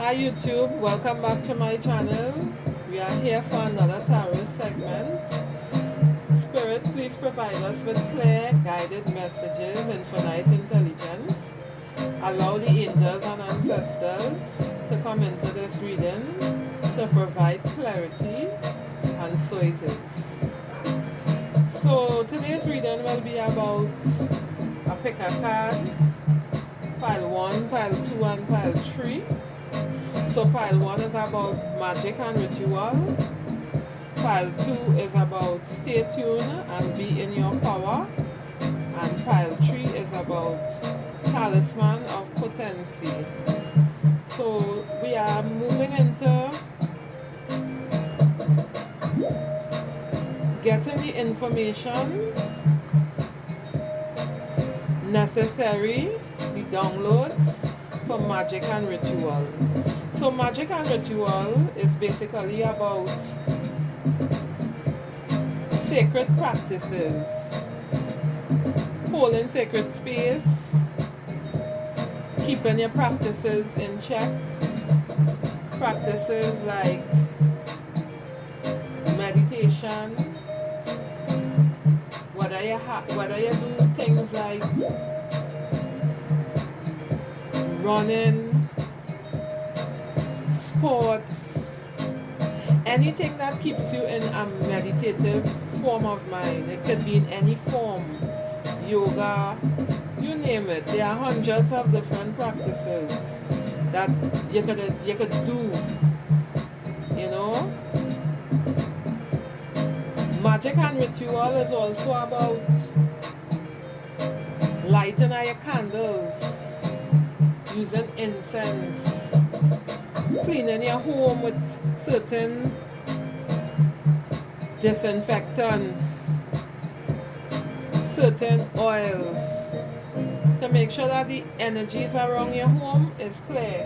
Hi YouTube, welcome back to my channel. We are here for another tarot segment. Spirit, please provide us with clear, guided messages, infinite intelligence. Allow the angels and ancestors to come into this reading to provide clarity, and so it is. So today's reading will be about a pick a card, pile 1, pile 2 and pile 3. So pile 1 is about magic and ritual. Pile 2 is about stay tuned and be in your power. And pile 3 is about talisman of potency. So we are moving into getting the information necessary, the downloads for magic and ritual. So magic and ritual is basically about sacred practices, holding sacred space, keeping your practices in check, practices like meditation, whether you do things like running, sports, anything that keeps you in a meditative form of mind. It could be in any form, yoga, you name it. There are hundreds of different practices that you could do, you know. Magic and ritual is also about lighting your candles, using incense, cleaning your home with certain disinfectants, certain oils, to make sure that the energies around your home is clear,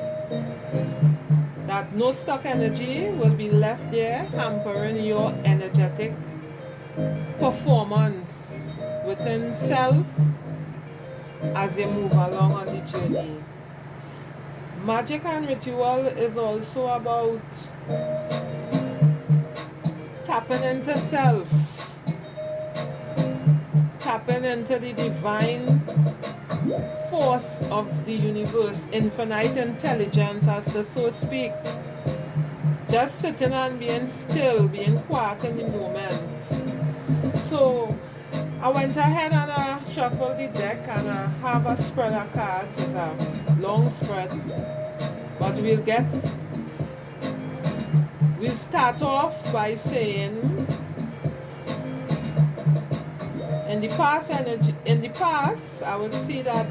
that no stuck energy will be left there hampering your energetic performance within self as you move along on the journey. Magic and ritual is also about tapping into self, tapping into the divine force of the universe, infinite intelligence, as the soul speak. Just sitting and being still, being quiet in the moment. So I went ahead and I shuffled the deck and I have a spread of cards. It's a long spread, but we'll start off by saying, in the past I would see that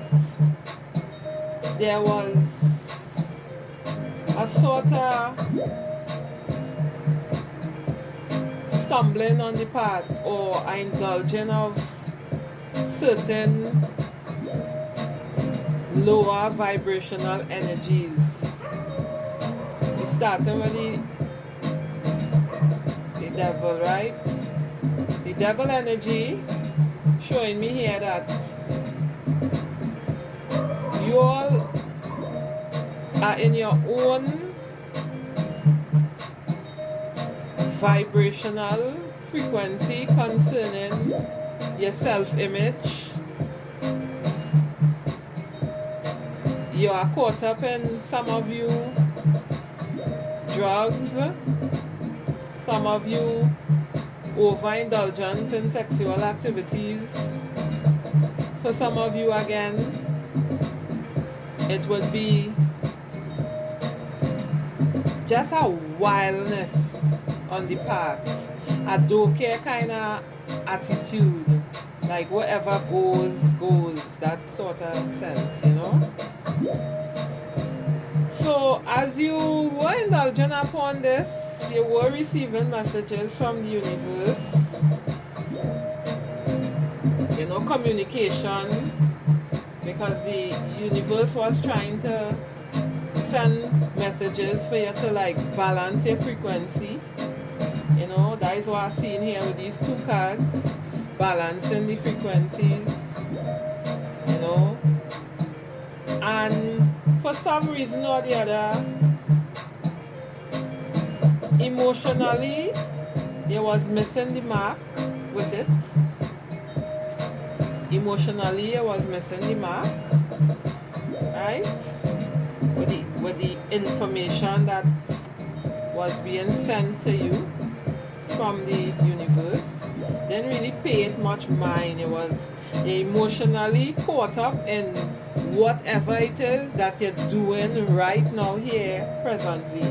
there was a sort of stumbling on the path or indulging of certain lower vibrational energies. We starting with the devil, right? The devil energy showing me here that you all are in your own vibrational frequency concerning your self-image. You are caught up in, some of you, drugs, some of you overindulgence in sexual activities. For some of you again, it would be just a wildness on the path, a don't care kind of attitude, like whatever goes, that sort of sense, you know. So as you were indulging upon this, you were receiving messages from the universe, you know, communication, because the universe was trying to send messages for you to like balance your frequency. You know, that is what I'm seeing here with these two cards, balancing the frequencies, you know. And for some reason or the other, emotionally, you was missing the mark with it. Emotionally, you was missing the mark, right? With the information that was being sent to you from the universe. Didn't really pay it much mind. It was emotionally caught up in whatever it is that you're doing right now here presently.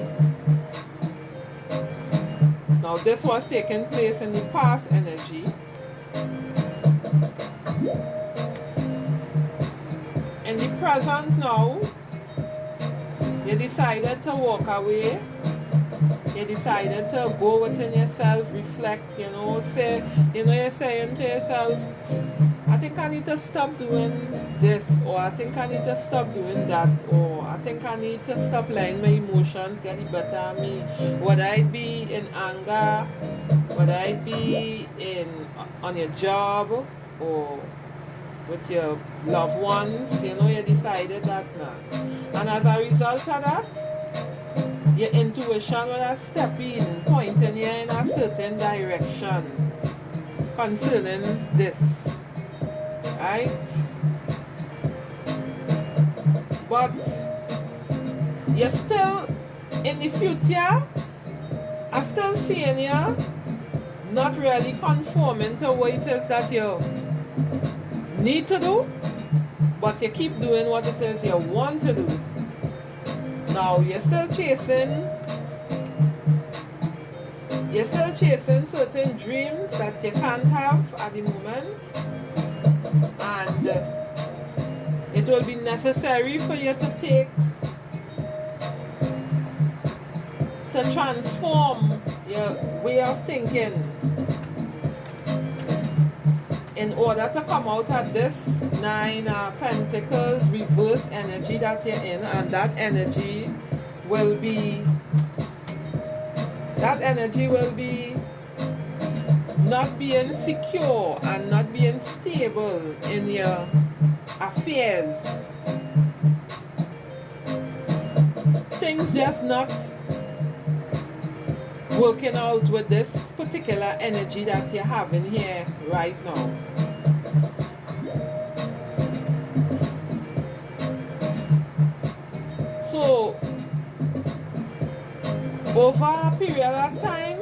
Now this was taking place in the past energy. In the present now, you decided to walk away. You decided to go within yourself, reflect, you're saying to yourself, I think I need to stop doing this, or I think I need to stop doing that, or I think I need to stop letting my emotions get the better of me. Whether it be in anger, whether it be on your job, or with your loved ones, you decided that now. And as a result of that, your intuition will have step in, pointing you in a certain direction concerning this, right? But you're still in the future. I still seeing you not really conforming to what it is that you need to do, but you keep doing what it is you want to do. Now you're still chasing certain dreams that you can't have at the moment, and it will be necessary for you to transform your way of thinking in order to come out of this 9 Pentacles reverse energy that you're in. And that energy will be not being secure and not being stable in your affairs. Things just not working out with this particular energy that you're having here right now. So over a period of time,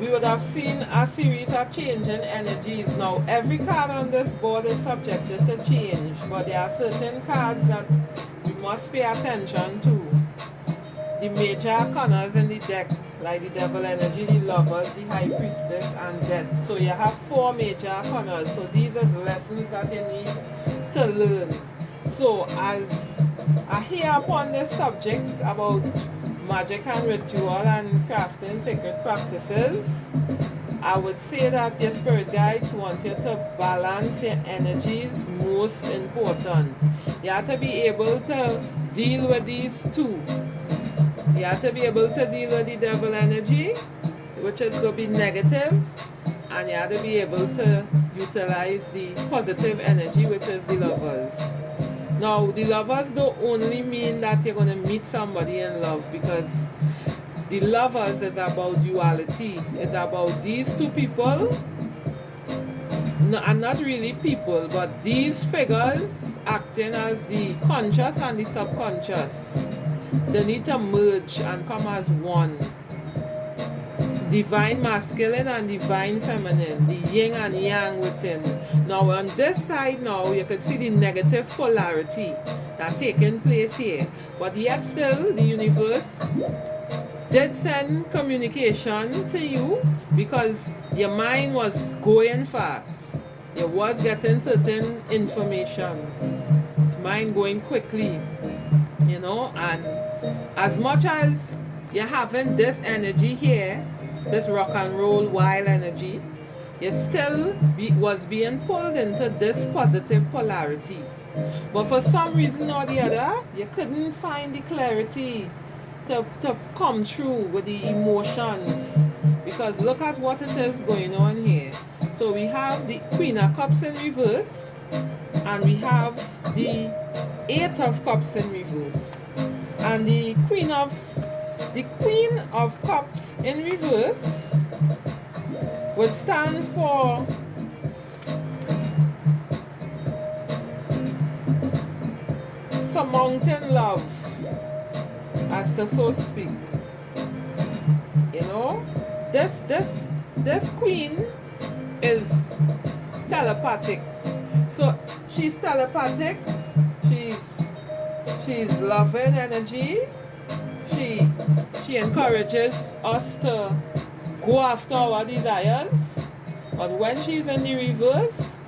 we would have seen a series of changing energies. Now every card on this board is subjected to change, but there are certain cards that we must pay attention to. The major arcanas in the deck, like the devil energy, the lovers, the high priestess, and death. So you have 4 major arcanas. So these are lessons that you need to learn. So as I hear upon this subject about magic and ritual and crafting sacred practices, I would say that your spirit guides want you to balance your energies, most important. You have to be able to deal with these two. You have to be able to deal with the devil energy, which is going to be negative, and you have to be able to utilize the positive energy, which is the lovers. Now, the lovers don't only mean that you're going to meet somebody in love, because the lovers is about duality. It's about these two people, and not really people, but these figures acting as the conscious and the subconscious. They need to merge and come as one. Divine masculine and divine feminine, the yin and yang within. Now on this side now, you can see the negative polarity that's taking place here. But yet still, the universe did send communication to you, because your mind was going fast. You was getting certain information. It's mind going quickly, and as much as you're having this energy here, this rock and roll wild energy, you still was being pulled into this positive polarity. But for some reason or the other, you couldn't find the clarity to come through with the emotions, because look at what it is going on here. So we have the Queen of Cups in reverse, and we have the Eight of Cups in reverse. And the Queen of Cups in reverse would stand for surmounting love, as to so speak. You know, this queen is telepathic. So she's telepathic, she's loving energy, she encourages us to go after our desires. But when she's in the reverse,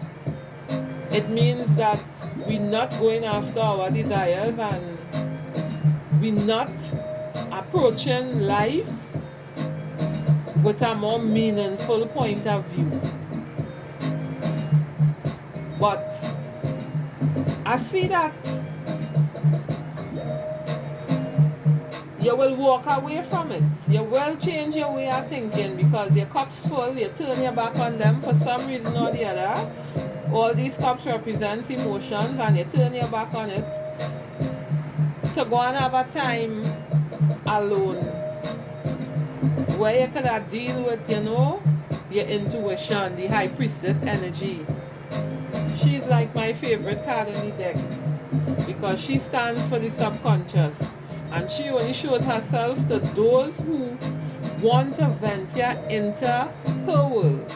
it means that we're not going after our desires and we're not approaching life with a more meaningful point of view. But I see that you will walk away from it. You will change your way of thinking because your cup's full, you turn your back on them for some reason or the other. All these cups represent emotions and you turn your back on it to go and have a time alone where you could have deal with, you know, your intuition, the High Priestess energy. She's like my favorite card in the deck because she stands for the subconscious and she only shows herself to those who want to venture into her world.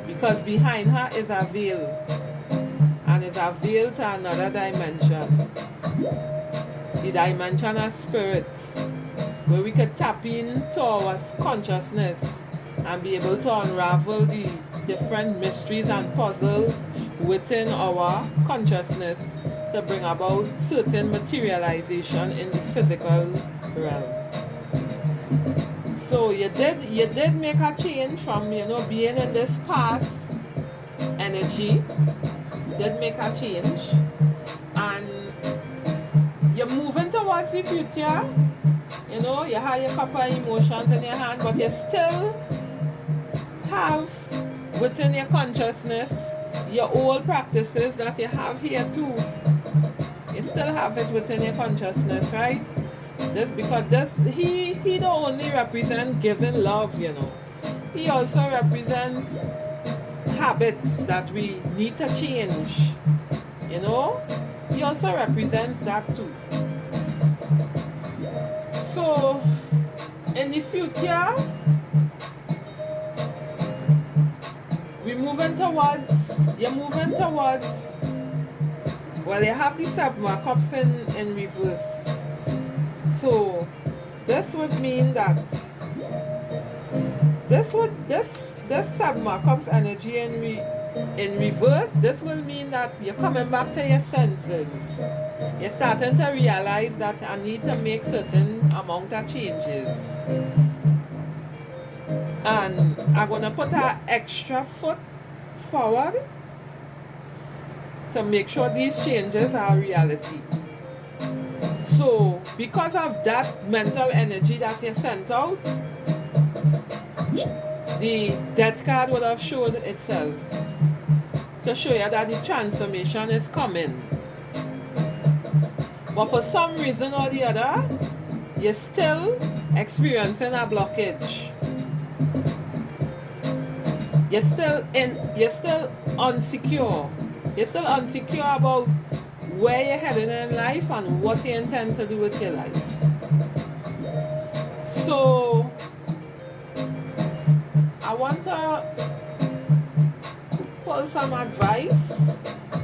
Because behind her is a veil, and it's a veil to another dimension, the dimension of spirit, where we could tap into our consciousness and be able to unravel the different mysteries and puzzles within our consciousness to bring about certain materialization in the physical realm. So you did make a change from, you know, being in this past energy. You did make a change. And you're moving towards the future. You know, you have your couple of emotions in your hand, but you still have within your consciousness your old practices that you have here too. You still have it within your consciousness, right? He don't only represent giving love, you know. He also represents habits that we need to change, you know. He also represents that too. So in the future, you're moving towards, well, you have the 7 of Cups in reverse. So this would mean that this 7 of Cups energy in reverse, this will mean that you're coming back to your senses. You're starting to realize that I need to make certain amount of changes. And I'm going to put an extra foot forward to make sure these changes are reality. So, because of that mental energy that you sent out, the Death card would have showed itself to show you that the transformation is coming. But for some reason or the other, you're still experiencing a blockage. You're still unsecure. You're still unsecure about where you're heading in life and what you intend to do with your life. So I want to pull some advice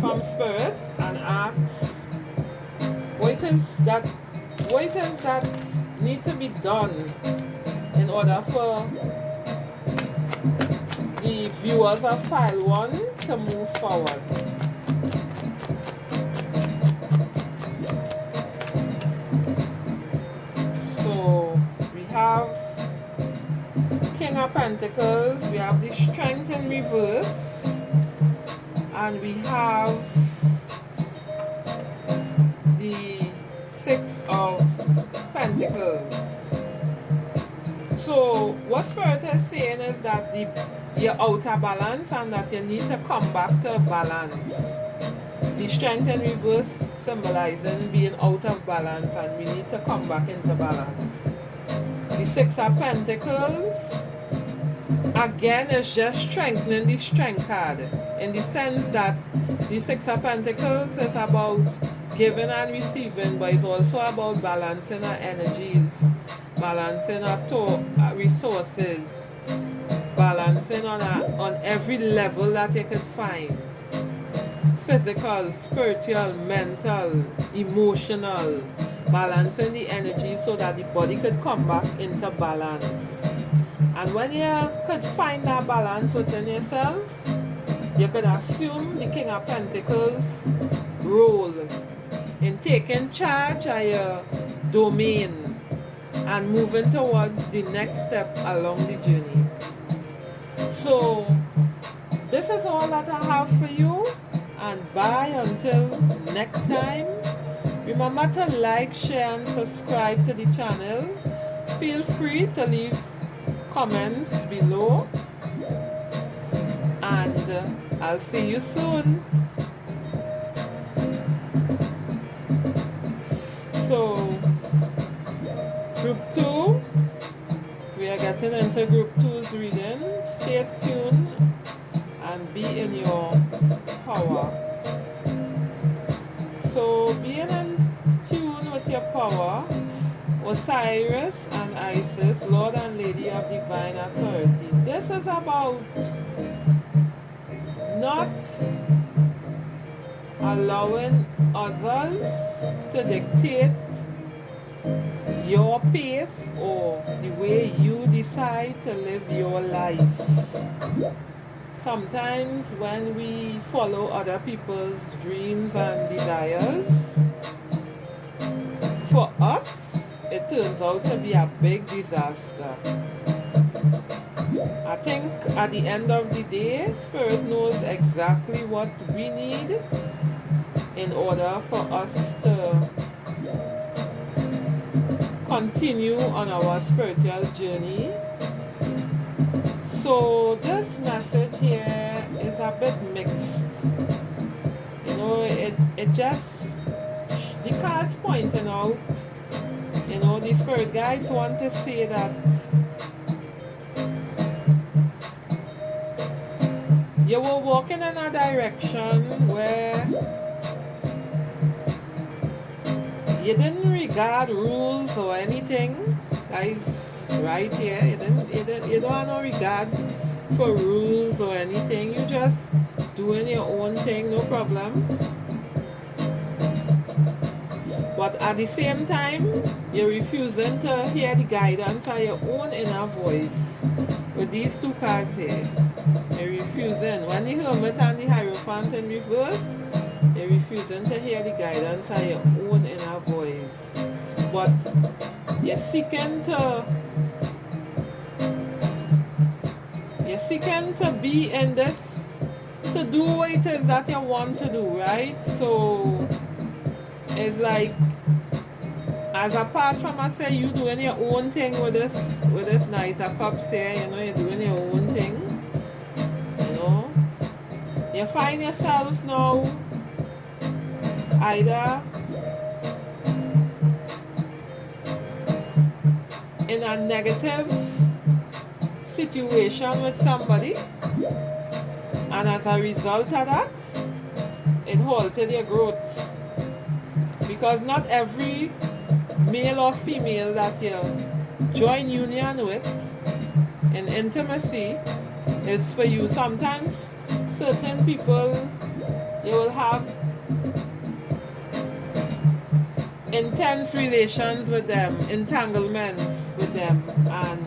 from Spirit and ask what it is that need to be done in order for the viewers of Pile 1 to move forward. So we have King of Pentacles, we have the Strength in reverse, and we have the 6 of Pentacles. So what Spirit is saying is that you're out of balance and that you need to come back to balance. The strength in reverse symbolizing being out of balance, and we need to come back into balance. The Six of Pentacles, again, is just strengthening the strength card, in the sense that the Six of Pentacles is about giving and receiving, but it's also about balancing our energies, balancing our resources, balancing on every level that you can find. Physical, spiritual, mental, emotional, balancing the energy so that the body could come back into balance. And when you could find that balance within yourself, you could assume the King of Pentacles role in taking charge of your domain and moving towards the next step along the journey. So this is all that I have for you, and bye until next time. Remember to like, share and subscribe to the channel. Feel free to leave comments below, and I'll see you soon. So group 2, we are getting into group 2's reading. Stay tuned and be in your power. So being in tune with your power, Osiris and Isis, Lord and Lady of Divine Authority. This is about not allowing others to dictate your pace or the way you decide to live your life. Sometimes when we follow other people's dreams and desires, for us, it turns out to be a big disaster. I think at the end of the day, Spirit knows exactly what we need in order for us to continue on our spiritual journey. So this message here is a bit mixed. You know, it just, the cards pointing out, you know, the spirit guides want to say that you were walking in a direction where you didn't regard rules or anything. Guys, right here, you don't have no regard for rules or anything. You just doing your own thing, no problem. But at the same time, you're refusing to hear the guidance of your own inner voice. With these two cards here, you're refusing. When the Hermit and the Hierophant in reverse, you're refusing to hear the guidance of your own inner voice. But you're seeking to be in this, to do what it is that you want to do, right? So it's like, as apart from I say you doing your own thing with this Knight of Cups here, you know, you're doing your own thing. You know, you find yourself now either in a negative situation with somebody, and as a result of that, it halted your growth. Because not every male or female that you join union with in intimacy is for you. Sometimes certain people, you will have intense relations with them, entanglements with them, and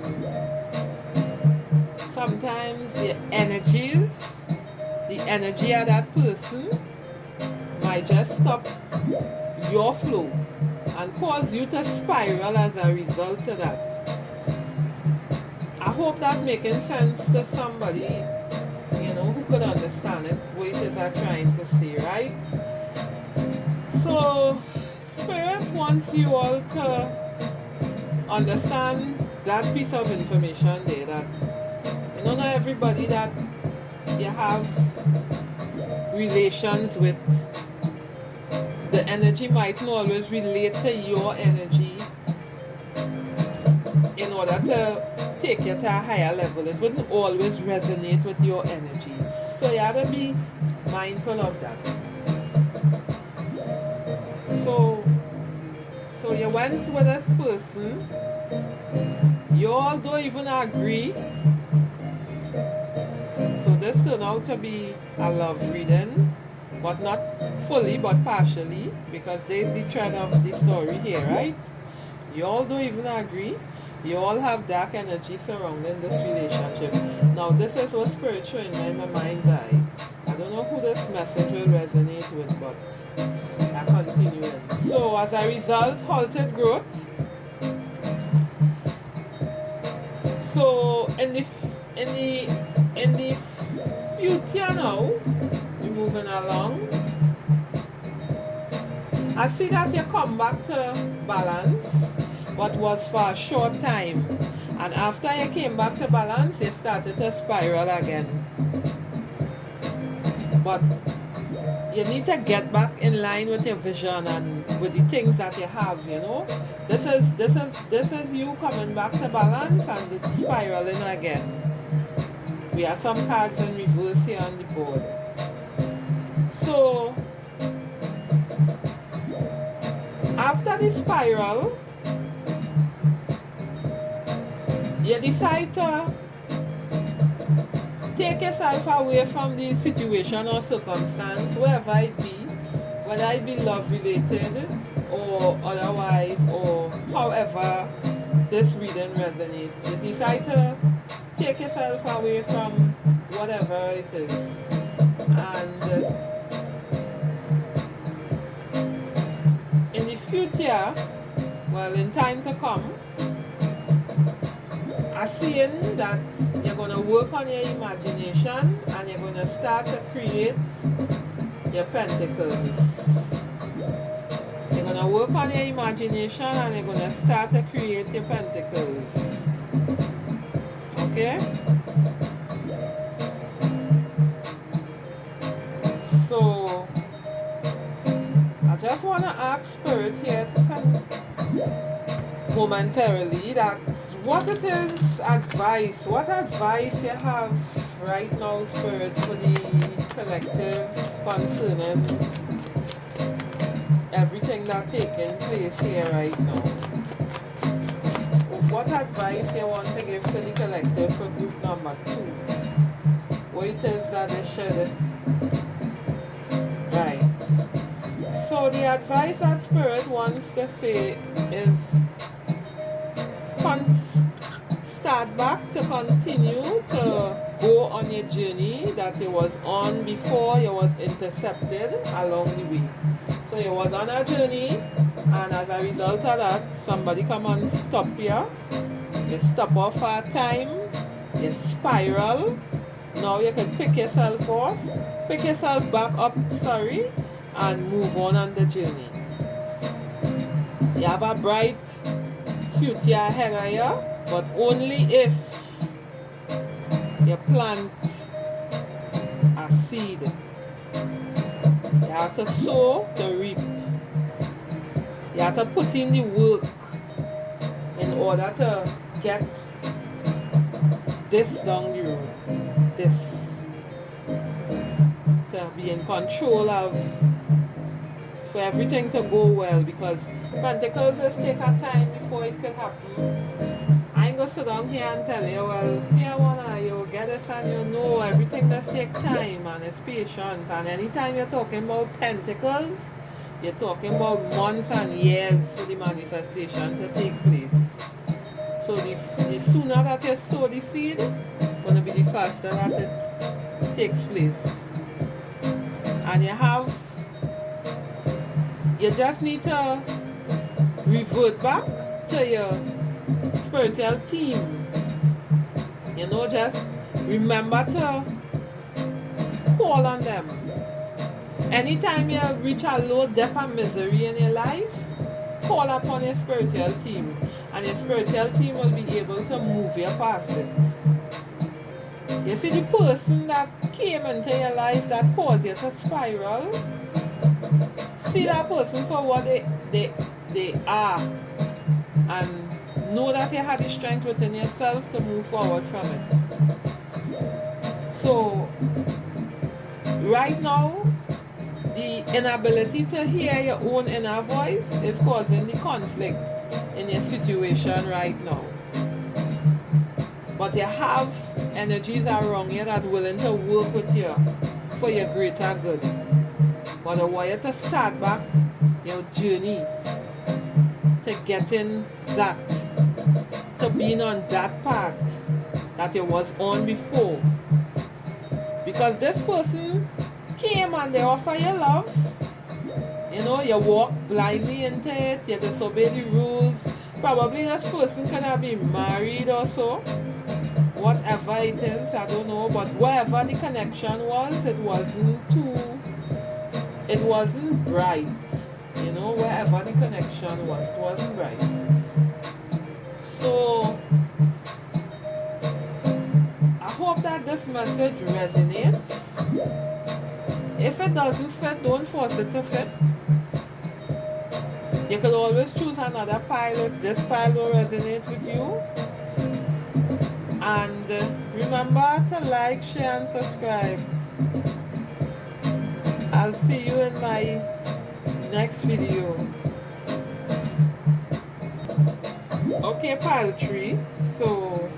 sometimes the energies, the energy of that person might just stop your flow and cause you to spiral as a result of that. I hope that making sense to somebody, you know, who could understand it, what it is I'm trying to say, right? So Spirit wants you all to understand that piece of information there, that, you know, not everybody that you have relations with the energy might not always relate to your energy in order to take you to a higher level. It wouldn't always resonate with your energies. So you have to be mindful of that. So you went with this person, you all don't even agree. So this turned out to be a love reading, but not fully, but partially, because there's the thread of the story here, right? You all don't even agree. You all have dark energy surrounding this relationship. Now this is what spirit showing in my mind's eye. I don't know who this message will resonate with, but I continue. So as a result, halted growth. So in the future now, we're moving along. I see that you come back to balance, but was for a short time. And after you came back to balance, you started to spiral again. But you need to get back in line with your vision and with the things that you have, you know. This is you coming back to balance and it's spiraling again. We have some cards in reverse here on the board. So after the spiral, you decide to take yourself away from the situation or circumstance, wherever it be, whether it be love related or otherwise, or however this reading resonates. You decide to take yourself away from whatever it is. And in the future, well, in time to come, I'm seeing that you're going to work on your imagination and you're going to start to create your pentacles. You're going to work on your imagination and you're going to start to create your pentacles. Okay? So, I just want to ask Spirit here momentarily that what it is advice, what advice you have right now, Spirit, for the collective concerning everything that's taking place here right now. What advice you want to give to the collective for group number 2? What it is that they should. Right. So the advice that Spirit wants to say is start back to continue to go on your journey that you was on before you was intercepted along the way. So you was on a journey, and as a result of that, somebody come and stop you. You stop off for a time, you spiral. Now you can pick yourself back up, and move on the journey. You have a bright future ahead of you, but only if you plant a seed. You have to sow to reap. You have to put in the work in order to get this down the road. This. To be in control of, for everything to go well, because Pentacles just take a time before it could happen. I ain't gonna sit down here and tell you, well, you get this and you know everything does take time and it's patience. And anytime you're talking about Pentacles, you're talking about months and years for the manifestation to take place. So the sooner that you sow the seed, gonna be the faster that it takes place. And you just need to revert back to your spiritual team. You know, just remember to call on them. Anytime you reach a low depth of misery in your life, call upon your spiritual team. And your spiritual team will be able to move you past it. You see, the person that came into your life that caused you to spiral, see that person for what they are, and know that you have the strength within yourself to move forward from it. So right now, the inability to hear your own inner voice is causing the conflict in your situation right now. But you have energies around you that are willing to work with you for your greater good. But I want you to start back your journey to getting that, to being on that path that you was on before. Because this person came and they offer you love. You know, you walk blindly into it, you disobey the rules. Probably this person could have been married or so. Whatever it is, I don't know. But wherever the connection was, it wasn't bright. You know, wherever the connection was, it wasn't bright. So I hope that this message resonates. If it doesn't fit, don't force it to fit. You could always choose another pile if this pile will resonate with you. And remember to like, share, and subscribe. I'll see you in my next video. Okay, pile 3. So,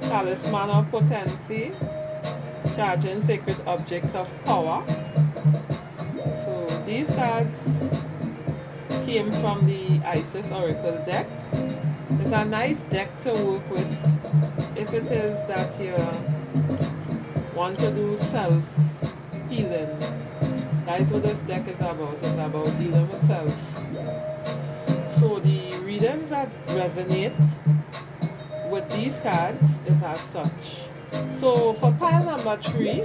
Talisman of Potency, charging sacred objects of power. So, these cards came from the Isis Oracle deck. It's a nice deck to work with if it is that you want to do self-healing. That's what this deck is about. It's about dealing with self. So the readings that resonate with these cards is as such. So for pile number 3,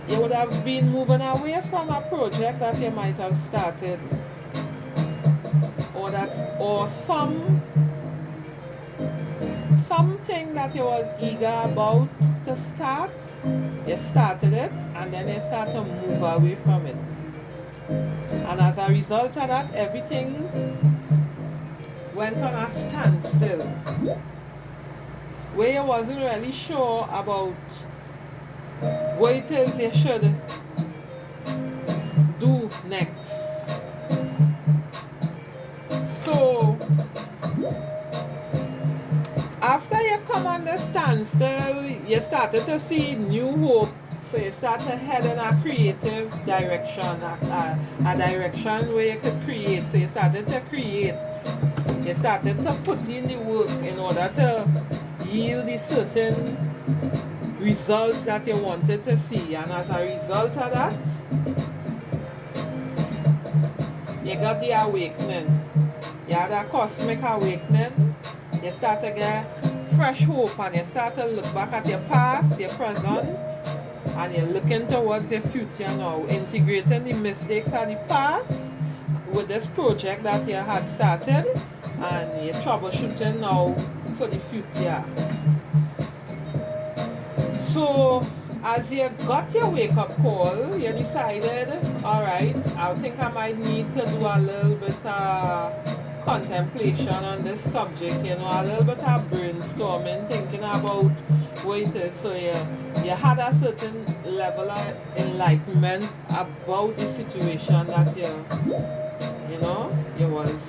you would have been moving away from a project that you might have started, or something that you was eager about to start. You started it and then you start to move away from it. And as a result of that, everything went on a standstill, where you wasn't really sure about what it is you should do next. So after you come on the standstill, you started to see new hope. So you start to head in a creative direction, a direction where you could create. So you started to create. You started to put in the work in order to yield the certain results that you wanted to see. And as a result of that, you got the awakening. You had a cosmic awakening. You start to get fresh hope, and you start to look back at your past, your present, and you're looking towards your future now, integrating the mistakes of the past with this project that you had started, and you're troubleshooting now for the future. So as you got your wake-up call, you decided, alright, I think I might need to do a little bit of contemplation on this subject, you know, a little bit of brainstorming, thinking about what it is. So you had a certain level of enlightenment about the situation that you was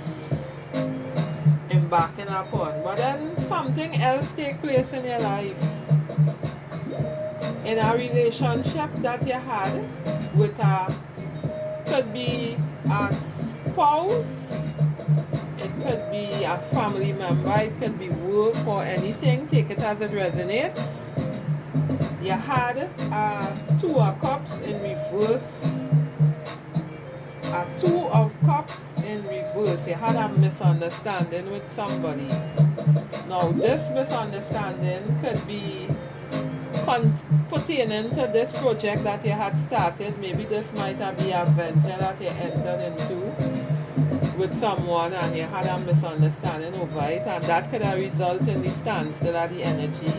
embarking upon. But then something else take place in your life. In a relationship that you had with could be a spouse, it could be a family member, it could be work or anything, take it as it resonates. You had a 2 of Cups in reverse. A 2 of Cups in reverse. You had a misunderstanding with somebody. Now this misunderstanding could be pertaining to this project that you had started. Maybe this might be a venture that you entered into with someone and you had a misunderstanding over it, and that could have resulted in the standstill of the energy.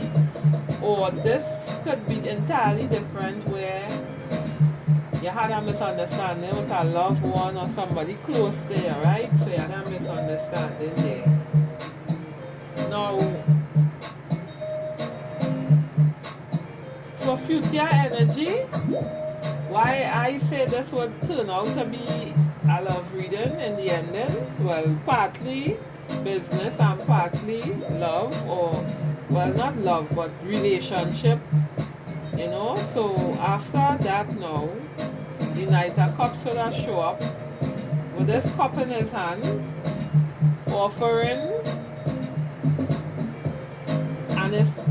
Or this could be entirely different, where you had a misunderstanding with a loved one or somebody close there, right? So you had a misunderstanding there. Now, for future energy, why I say this would turn out to be a love reading in the ending? Well, partly business and partly love, or, well, not love, but relationship, you know. So after that now, the Knight of Cups will show up with this cup in his hand, offering, and it's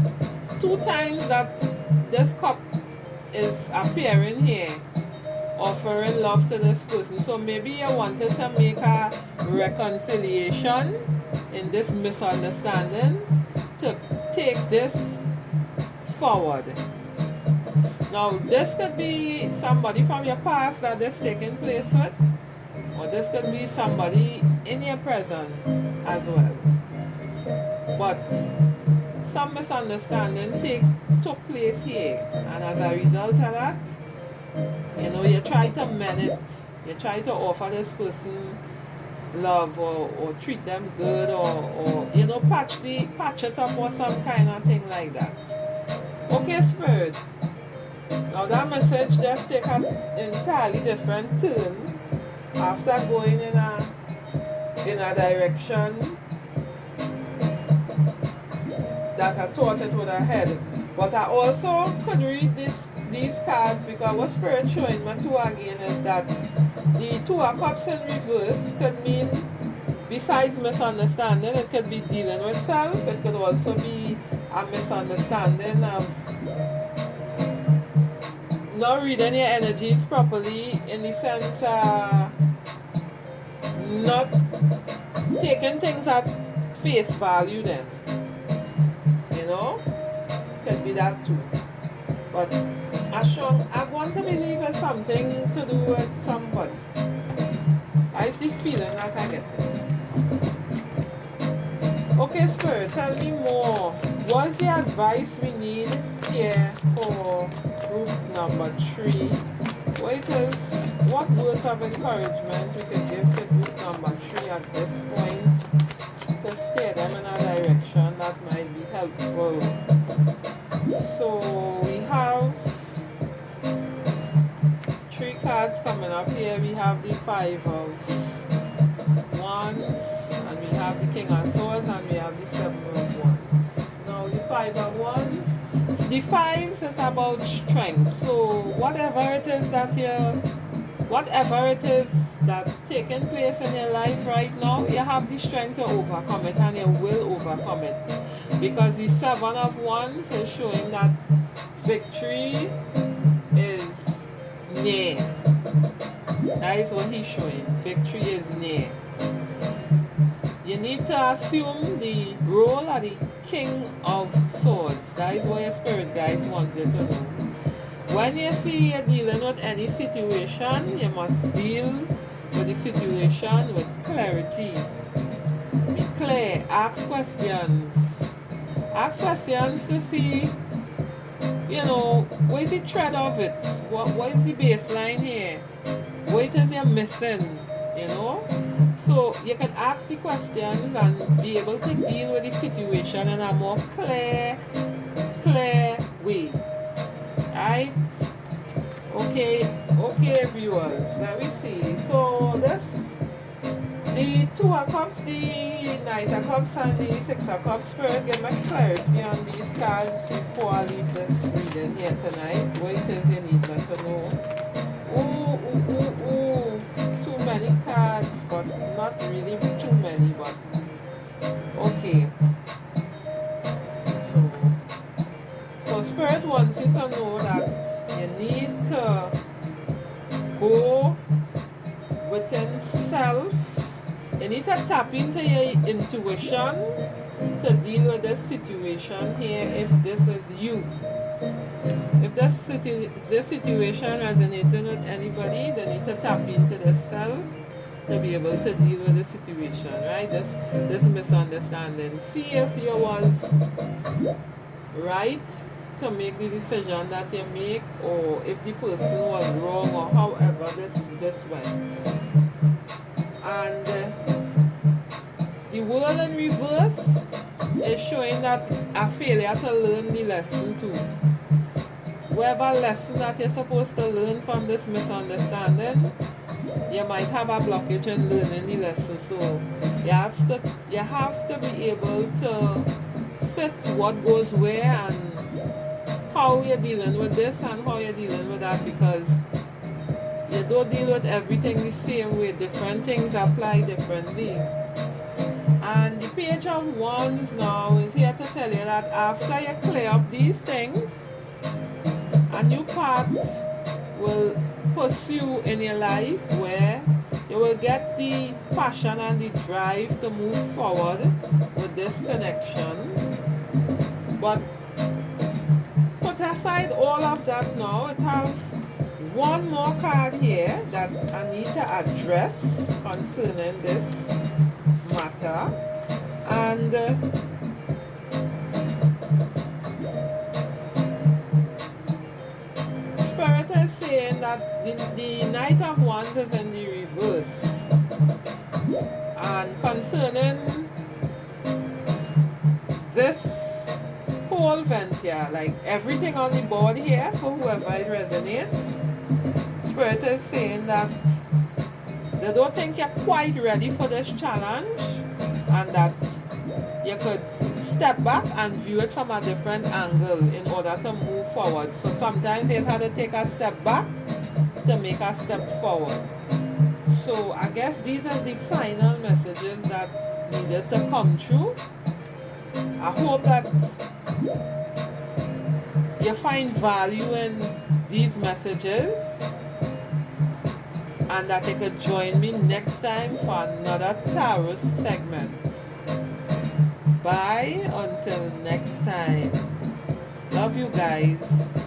2 times that this cup is appearing here, offering love to this person. So maybe you wanted to make a reconciliation in this misunderstanding to take this forward. Now, this could be somebody from your past that this taking place with, or this could be somebody in your present as well. But some misunderstanding took place here, and as a result of that, you know, you try to mend it, you try to offer this person love, or treat them good, or you know, patch it up or some kind of thing like that. Okay, Spirit. Now that message just take an entirely different turn after going in a direction that I thought it would have headed. But I also could read these cards, because what Spirit showing me too again is that the Two of Cups in reverse could mean, besides misunderstanding, it could be dealing with self. It could also be a misunderstanding of not reading your energies properly, in the sense not taking things at face value then. You know? Could be that too. But I want to believe it's something to do with somebody. I see feeling that I get it. Okay, Spirit, tell me more. What's the advice we need here for group number 3? What words of encouragement we can give to group number 3 at this point to steer them in a direction that might be helpful? So we have 3 cards coming up here. We have the 5 of Wands, and we have the King of Swords, and we have the 7 of Wands. Now the 5 of Wands, the 5s is about strength. So whatever it is that's taking place in your life right now, you have the strength to overcome it, and you will overcome it. Because the 7 of Wands is showing that victory is near. That is what he's showing. Victory is near. You need to assume the role of the King of Swords. That is what your spirit guides want you to know. When you see you're dealing with any situation, you must deal with the situation with clarity. Be clear. Ask questions. Ask questions to see, you know, what is the thread of it? What is the baseline here? What is you're missing, you know? So you can ask the questions and be able to deal with the situation in a more clear way. Right? Okay, viewers. Let me see. So the 2 of Cups, the Knight of Cups, and the 6 of Cups. Spirit, give me clarity on these cards before I leave this reading here tonight. What it is you need me to know. Ooh. Too many cards, but not really too many, but okay. So Spirit wants you to know that you need to go within self. You need to tap into your intuition to deal with this situation here, if this is you. If this situation resonating with anybody, they need to tap into the self to be able to deal with the situation, right? This misunderstanding. See if you was right to make the decision that you make, or if the person was wrong, or however this went. And the word in reverse is showing that a failure to learn the lesson too. Whatever lesson that you're supposed to learn from this misunderstanding, you might have a blockage in learning the lesson. So you have to be able to fit what goes where and how you're dealing with this and how you're dealing with that, because you don't deal with everything the same way. Different things apply differently. And the page of wands now is here to tell you that after you clear up these things, a new path will pursue in your life where you will get the passion and the drive to move forward with this connection. But put aside all of that now. It has one more card here that I need to address concerning this matter. And Spirit is saying that the Knight of Wands is in the reverse. And concerning this whole event here, like everything on the board here, for whoever it resonates, Spirit is saying that they don't think you're quite ready for this challenge, and that you could step back and view it from a different angle in order to move forward. So sometimes you have to take a step back to make a step forward. So I guess these are the final messages that needed to come through. I hope that you find value in these messages, and that you could join me next time for another tarot segment. Bye until next time. Love you guys.